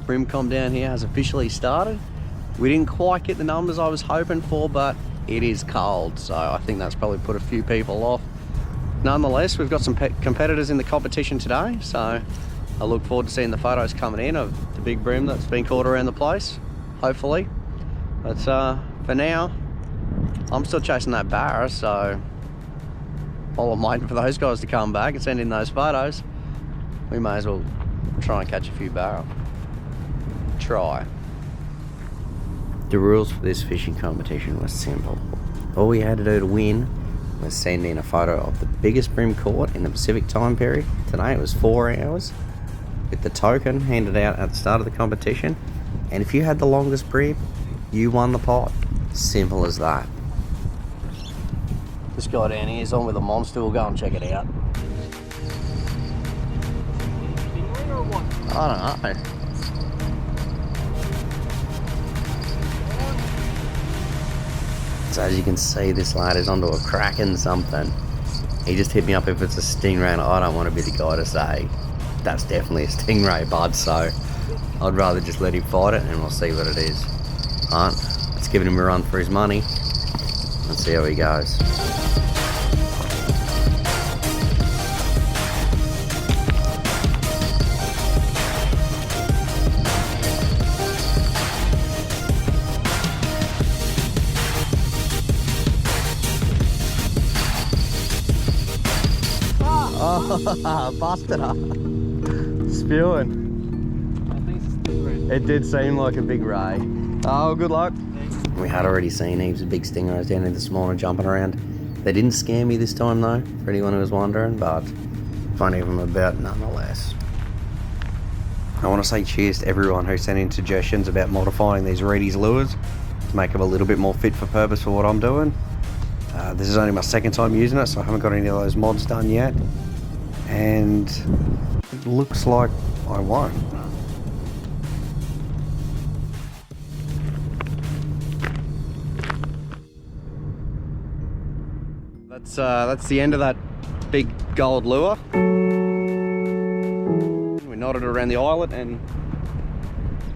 Brimcom down here has officially started. We didn't quite get the numbers I was hoping for, but it is cold, so I think that's probably put a few people off. Nonetheless, we've got some competitors in the competition today, so I look forward to seeing the photos coming in of the big bream that's been caught around the place, hopefully. But for now, I'm still chasing that barra, so while I'm waiting for those guys to come back and send in those photos, we may as well try and catch a few barra. Try. The rules for this fishing competition were simple. All we had to do to win was send in a photo of the biggest bream caught in the Pacific time period. Today it was 4 hours, with the token handed out at the start of the competition, and if you had the longest bream, you won the pot. Simple as that. This guy down here is on with a monster. We'll go and check it out. I don't know. So as you can see, this lad is onto a cracking something. He just hit me up if it's a stingray, and I don't want to be the guy to say that's definitely a stingray, bud, so I'd rather just let him fight it and we'll see what it is. Alright, let's give him a run for his money. Let's see how he goes. Oh, busted up. Spewing. I think it's a stingray. It did seem like a big ray. Oh, good luck. We had already seen heaps of big stingrays down here this morning jumping around. They didn't scare me this time though, for anyone who was wondering, but plenty of them about nonetheless. I want to say cheers to everyone who sent in suggestions about modifying these Reedy's lures to make them a little bit more fit for purpose for what I'm doing. This is only my second time using it, so I haven't got any of those mods done yet. And it looks like I won't. That's the end of that big gold lure. We knotted it around the eyelet and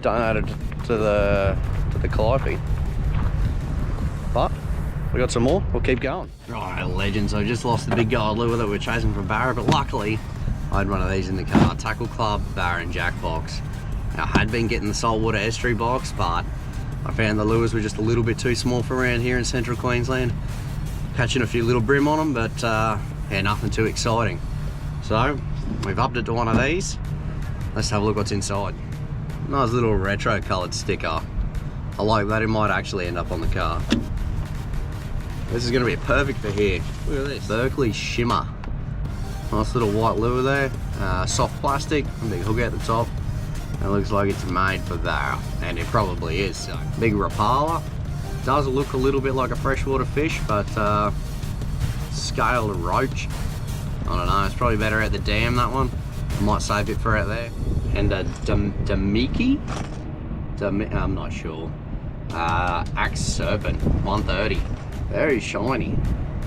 donated to the calliope. But we got some more, we'll keep going. Right, legends, I just lost the big gold lure that we were chasing for barra, but luckily I had one of these in the car. Tackle Club, barra and jack box. Now, I had been getting the saltwater estuary box, but I found the lures were just a little bit too small for around here in central Queensland. Catching a few little bream on them, but yeah, nothing too exciting. So, we've upped it to one of these. Let's have a look what's inside. Nice little retro coloured sticker. I like that, it might actually end up on the car. This is going to be perfect for here. Look at this. Berkeley Shimmer. Nice little white lure there. Soft plastic, a big hook at the top. It looks like it's made for that, and it probably is. So, big Rapala. Does look a little bit like a freshwater fish, but scaled roach. I don't know, it's probably better at the dam, that one. I might save it for out there. And a Damiki? I'm not sure. Axe Serpent, 130. Very shiny.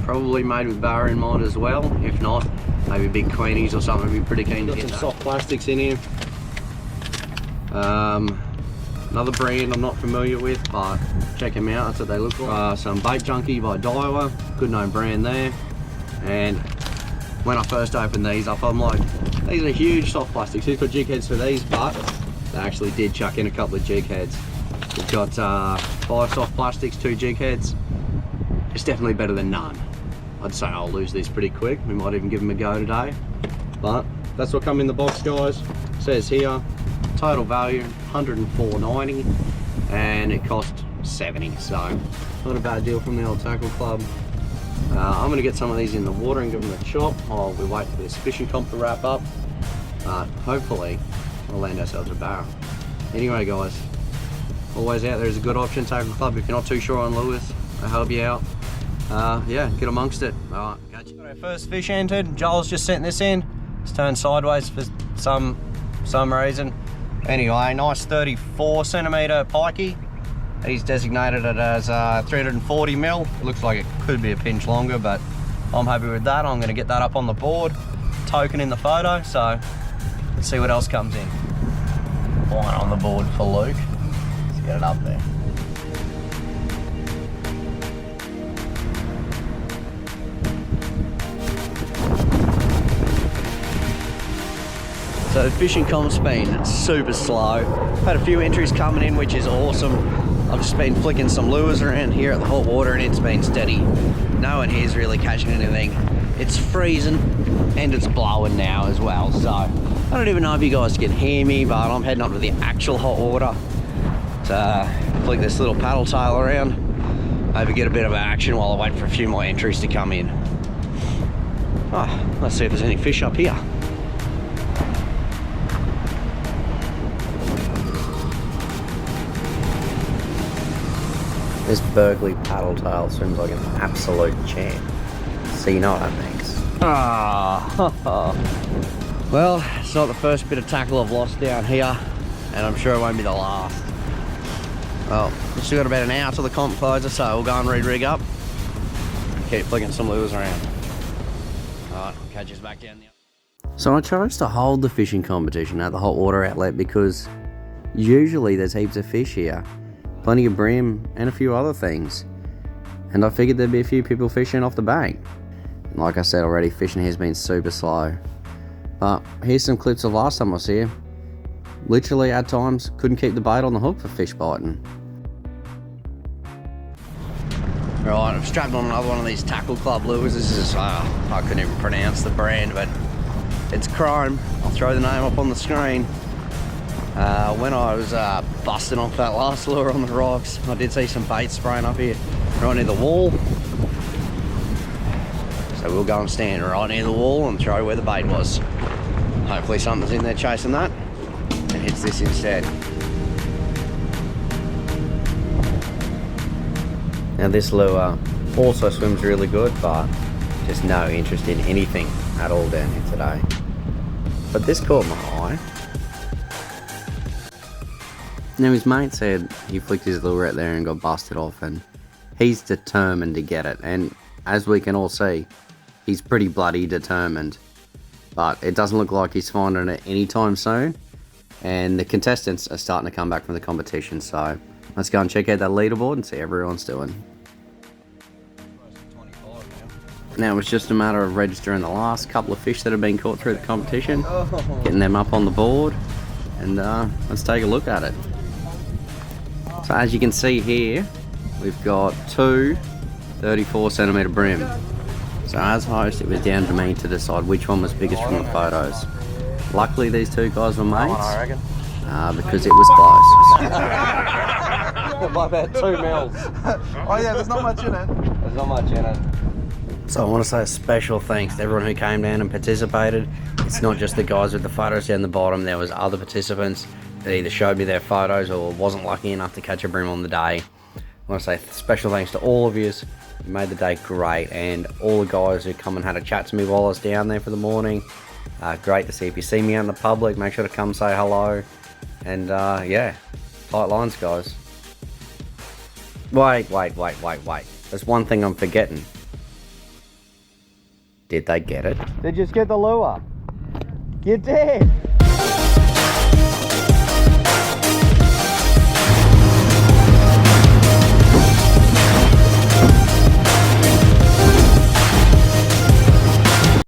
Probably made with barra in mind as well. If not, maybe big queenies or something would be pretty keen to get. Got some soft plastics in here. Another brand I'm not familiar with, but check them out, that's what they look like. Some Bait Junkie by Daiwa, good known brand there. And when I first opened these up, I'm like, these are huge soft plastics. Who's got jig heads for these? But they actually did chuck in a couple of jig heads. We've got 5 soft plastics, 2 jig heads. It's definitely better than none. I'd say I'll lose these pretty quick. We might even give them a go today. But that's what come in the box, guys. It says here, total value $104.90, and it cost $70, so not a bad deal from the old Tackle Club. I'm going to get some of these in the water and give them a chop while we wait for this fishing comp to wrap up. Hopefully we'll land ourselves a barra. Anyway guys, always out there is a good option, Tackle Club, if you're not too sure on lures. I'll help you out. Yeah, get amongst it. Alright, catch you. Got our first fish entered. Joel's just sent this in. It's turned sideways for some reason. Anyway, nice 34 centimetre pikey. He's designated it as 340 mil. It looks like it could be a pinch longer, but I'm happy with that. I'm going to get that up on the board, token in the photo, so let's see what else comes in. one on the board for Luke. Let's get it up there. So the fishing comp's been super slow. Had a few entries coming in, which is awesome. I've just been flicking some lures around here at the hot water and it's been steady. No one here's really catching anything. It's freezing and it's blowing now as well. So I don't even know if you guys can hear me, but I'm heading up to the actual hot water to flick this little paddle tail around. Maybe get a bit of action while I wait for a few more entries to come in. Oh, let's see if there's any fish up here. This Berkeley paddle tail swims like an absolute champ. So you know what that means. Well, it's not the first bit of tackle I've lost down here, and I'm sure it won't be the last. Well, we've still got about an hour till the comp closes, so we'll go and re-rig up and keep flicking some lures around. Alright, I'll catch us back down there. So I chose to hold the fishing competition at the hot water outlet because usually there's heaps of fish here. Plenty of bream and a few other things, and I figured there'd be a few people fishing off the bank. And like I said already, fishing here's been super slow, but here's some clips of last time I was here. Literally at times couldn't keep the bait on the hook for fish biting. Right, I've strapped on another one of these Tackle Club lures. This is I couldn't even pronounce the brand, but it's Chrome. I'll throw the name up on the screen. When I was busting off that last lure on the rocks, I did see some bait spraying up here right near the wall. So we'll go and stand right near the wall and throw where the bait was. Hopefully something's in there chasing that and hits this instead. Now this lure also swims really good, but just no interest in anything at all down here today. But this caught my eye. Now his mate said he flicked his lure out there and got busted off, and he's determined to get it, and as we can all see, he's pretty bloody determined. But it doesn't look like he's finding it anytime soon, and the contestants are starting to come back from the competition, so let's go and check out that leaderboard and see how everyone's doing. Now it's just a matter of registering the last couple of fish that have been caught through the competition, getting them up on the board, and let's take a look at it. So as you can see here, we've got two 34cm bream. So as host, it was down to me to decide which one was biggest from the photos. Luckily these two guys were mates, because it was close. By about 2 mils. Oh yeah, there's not much in it. There's not much in it. So I want to say a special thanks to everyone who came down and participated. It's not just the guys with the photos down the bottom, there was other participants that either showed me their photos or wasn't lucky enough to catch a bream on the day. I want to say special thanks to all of you. You made the day great, and all the guys who come and had a chat to me while I was down there for the morning. Great to see. If you see me out in the public, make sure to come say hello. And yeah, tight lines, guys. Wait. There's one thing I'm forgetting. Did they get it? They just get the lure. You did.